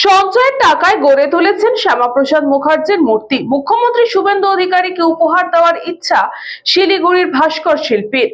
সঞ্চয়ের টাকায় গড়ে তুলেছেন শ্যামাপ্রসাদ মুখার্জির মূর্তি। মুখ্যমন্ত্রী শুভেন্দু অধিকারীকে উপহার দেওয়ার ইচ্ছা শিলিগুড়ির ভাস্কর শিল্পীর।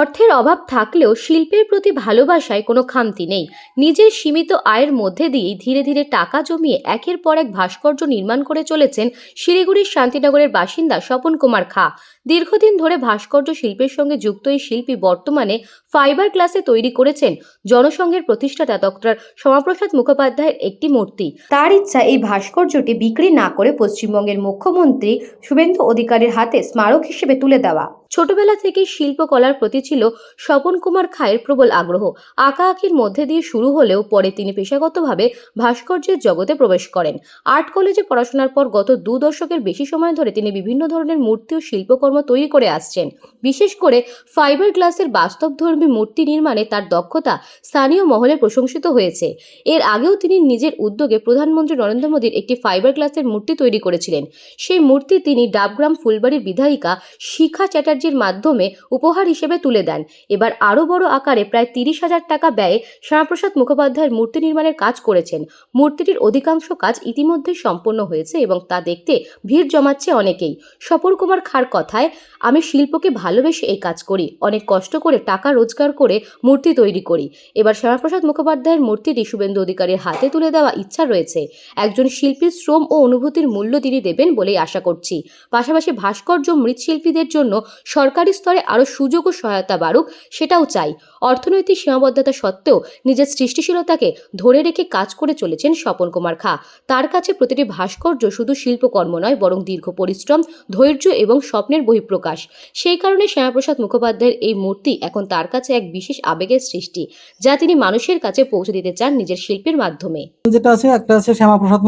অর্থের অভাব থাকলেও শিল্পের প্রতি ভালোবাসায় কোনো খামতি নেই। নিজের সীমিত আয়ের মধ্যে দিয়েই ধীরে ধীরে টাকা জমিয়ে একের পর এক ভাস্কর্য নির্মাণ করে চলেছেন শিলিগুড়ির শান্তিনগরের বাসিন্দা স্বপন কুমার খা। দীর্ঘদিন ধরে ভাস্কর্য শিল্পের সঙ্গে যুক্ত এই শিল্পী বর্তমানে ফাইবার গ্লাসে তৈরি করেছেন জনসংঘের প্রতিষ্ঠাতা ডক্টর শ্যামাপ্রসাদ মুখোপাধ্যায়ের একটি মূর্তি। তার ইচ্ছা এই ভাস্কর্যটি বিক্রি না করে পশ্চিমবঙ্গের মুখ্যমন্ত্রী শুভেন্দু অধিকারীর হাতে স্মারক হিসেবে তুলে দেওয়া। ছোটবেলা থেকেই শিল্পকলার প্রতি ছিল স্বপন কুমার খায়ের প্রবল আগ্রহ। আঁকাআঁকির মধ্যে দিয়ে শুরু হলেও পরে তিনি পেশাগতভাবে ভাস্কর্যের জগতে প্রবেশ করেন। আর্ট কলেজে পড়াশোনার পর গত 2 দশকের বেশি সময় ধরে তিনি বিভিন্ন ধরনের মূর্তি ও শিল্পকর্ম তৈরি করে আসছেন। বিশেষ করে ফাইবার গ্লাসের বাস্তবধর্মী মূর্তি নির্মাণে তার দক্ষতা স্থানীয় মহলে প্রশংসিত হয়েছে। এর আগেও তিনি নিজের উদ্যোগে প্রধানমন্ত্রী নরেন্দ্র মোদীর একটি ফাইবার গ্লাসের মূর্তি তৈরি করেছিলেন। সেই মূর্তি তিনি ডাবগ্রাম ফুলবাড়ির বিধায়িকা শিখা চ্যাটার্জির মাধ্যমে উপহার হিসেবে তুলে দেন। এবার আরও বড় আকারে প্রায় 30,000 টাকা ব্যয়ে শ্যামাপ্রসাদ মুখোপাধ্যায়ের মূর্তি নির্মাণের কাজ করেছেন। মূর্তিটির অধিকাংশ কাজ ইতিমধ্যেই সম্পন্ন হয়েছে এবং তা দেখতে ভিড় জমাচ্ছে অনেকেই। স্বপন কুমার খার কথায়, আমি শিল্পকে ভালোবেসে এই কাজ করি, অনেক কষ্ট করে টাকা রোজগার করে মূর্তি তৈরি করি। এবার শ্যামাপ্রসাদ মুখোপাধ্যায়ের মূর্তিটি শুভেন্দু অধিকারীর হাতে তুলে দেওয়া ইচ্ছা রয়েছে। একজন শিল্পীর শ্রম ও অনুভূতির মূল্য তিনি দেবেন বলেই আশা করছি। পাশাপাশি ভাস্কর্য মৃৎশিল্পীদের জন্য সরকারি স্তরে আরও সুযোগ ও সহায়তা বাড়ুক, সেটাও চাই। অর্থনৈতিক সীমাবদ্ধতা সত্ত্বেও নিজের সৃষ্টিশীলতাকে ধরে রেখে কাজ করে চলেছেন স্বপন কুমার খা। তার কাছে প্রতিটি ভাস্কর্য শুধু শিল্পকর্ম নয়, বরং দীর্ঘ পরিশ্রম, ধৈর্য এবং স্বপ্নের বহিঃপ্রকাশ। সেই কারণে শ্যামাপ্রসাদ মুখোপাধ্যায়ের এই মূর্তি এখন তার কাছে এক বিশেষ আবেগের সৃষ্টি, যা তিনি মানুষের কাছে পৌঁছে দিতে চান নিজের শিল্পের মাধ্যমে। যেটা আছে, একটা আছে শ্যামাপ্রসাদ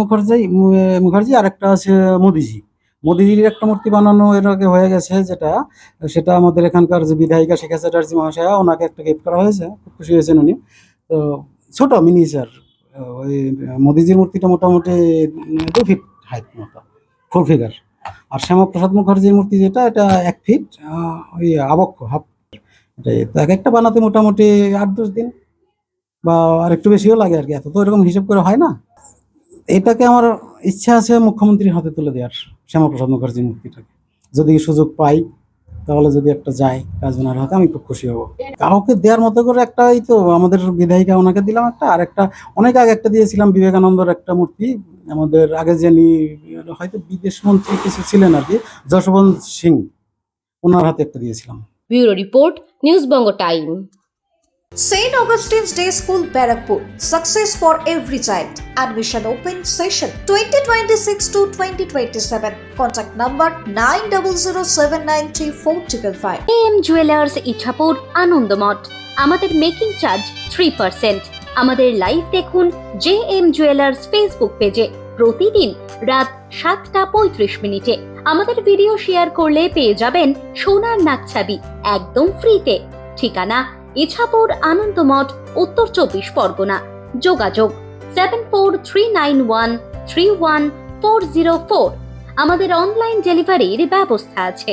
মুখার্জি আর একটা আছে মোদিজির একটা মূর্তি বানানো এর আগে হয়ে গেছে, সেটা আমাদের এখানকার যে বিধায়িকা শিখা চ্যাটার্জি মহাশয়া, ওনাকে একটা গিফট করা হয়েছে, খুব খুশি হয়েছেন উনি। তো ছোট মিনিচার ওই মোদিজির মূর্তিটা মোটামুটি 2 ফিট হাইট মতো, ফুল ফিগার। আর শ্যামাপ্রসাদ মুখার্জির মূর্তি যেটা, এটা 1 ফিট ওই আবক্ষ হাফ। এটাই তো, এক একটা বানাতে মোটামুটি 8-10 দিন বা আর একটু বেশিও লাগে আর কি, এত তো এরকম হিসেব করে হয় না। এটাকে আমার ইচ্ছা আছে মুখ্যমন্ত্রীর হাতে তুলে দেওয়ার, শ্যামাপ্রসাদ মুখার্জির মূর্তিটাকে যদি সুযোগ পাই, তাহলে যদি একটা যায় কাজনার হাতে, আমি খুব খুশি হব। কাউকে দেওয়ার মতো করে একটা, এই তো আমাদের বিধায়িকা, ওনাকে দিলাম একটা, আর একটা অনেক আগে একটা দিয়েছিলাম বিবেকানন্দর একটা মূর্তি, আমাদের আগে যিনি হয়তো বিদেশ মন্ত্রী কিছু ছিলেন আর কি, যশবন্ত সিং, ওনার হাতে একটা দিয়েছিলাম। Bureau report, news Banga time. St. Augustine's Day School, Barakpur. Success for every child. Admission open session 2026 to 2027. Contact number 9007934555. JM jewellers Ichapur, Anandamath. আমাদের মেকিং চার্জ 3%। আমাদের লাইভ দেখুন JM জুয়েলার্স ফেসবুক পেজে প্রতিদিন রাত 7:35 আমাদের ভিডিও শেয়ার করলে পেয়ে যাবেন সোনার নাকছাবি একদম ফ্রিতে। ঠিকানা ইছাপুর, আনন্দমঠ, উত্তর 24 পরগনা। যোগাযোগ 7439131404। আমাদের অনলাইন ডেলিভারির ব্যবস্থা আছে।